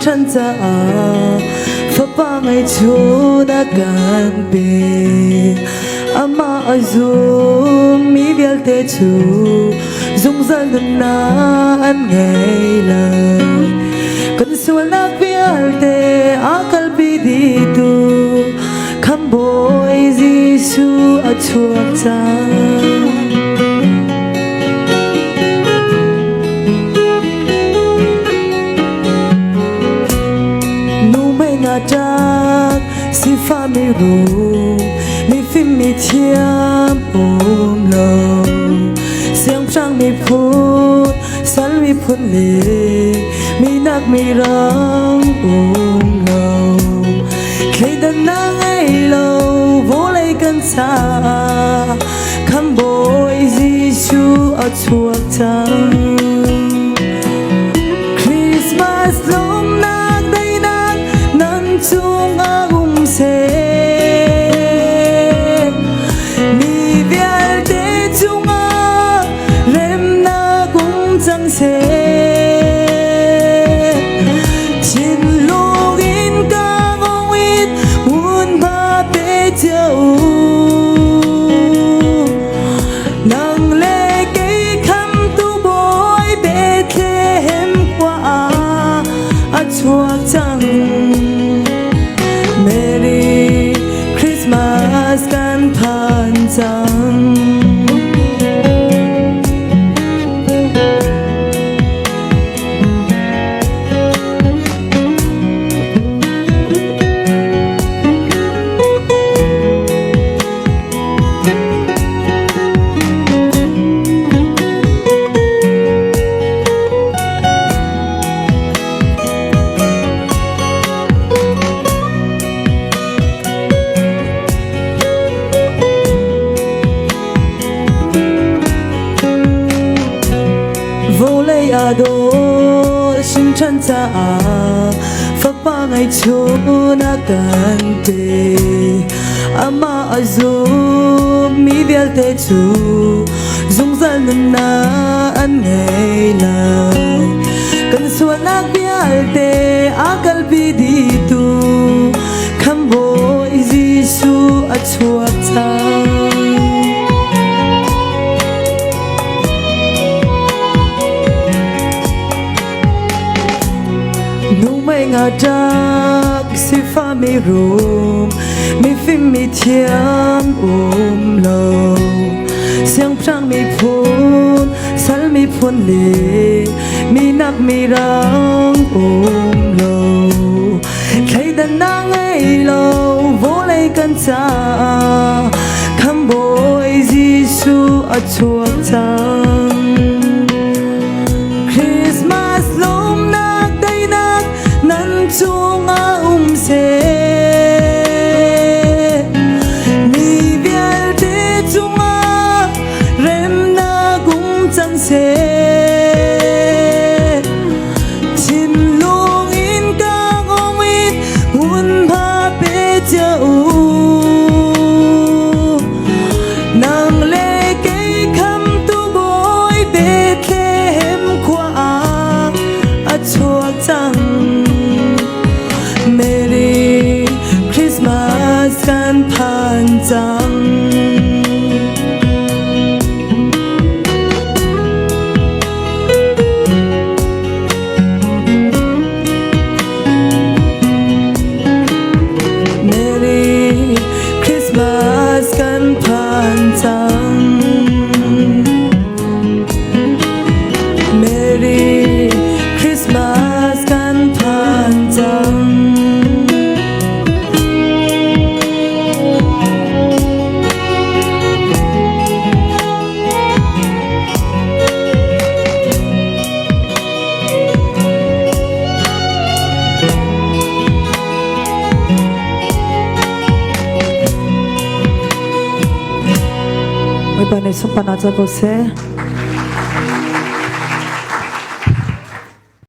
chân ta phật ba ngày chú đã gần bề ama azum mi vial te chú dung dân gần na an ngày lời cần sual na vial te akal bi di tu kham boy Giêsu a chuak ta Trắc si pha mi ru mi phim mi thiam lâu xiang trang mi phut sal mi phun lệ mi nắc mi rang lâu khi đàn nang ai lâu vô lấy cơn xa khăm bội Giêsu ở chuộc trắng Christmas lom nang đây nang nan chung agum se mi vial te chung a rem na gung chang se chin login ka ngong wit un ba pe chau nang le ke kham tu boy Bethlehem qua a chuak chang Merry Christmas kan phan chang vô lấy ado xin chân ta phật ba ngày chú na cần tê ama azum mi vial te chú dung dân na an ngày lời cần sual nak vial te akal bi di tu kham boy Giêsu a chuak ta ngà trắc si pha mi rum mi phim mi thiam lâu xiang prang mi phun sal mi phun lệ mi nak mi rang lâu khai đàn nang ai lâu vô lấy cơn xa kham boy Giêsu a chuak trắng Christmas lom nak day nak nan chung a se mi vial te chung a rem na gung chang se chin lung in ka ngong wit un ba pe chau nang le ke kham tu boy Bethlehem qua a chuak chang Merry Christmas kan phan chang Merry Christmas kan phan chang Merry Christmas kan phan chang Oi, pane, sumpa na za você.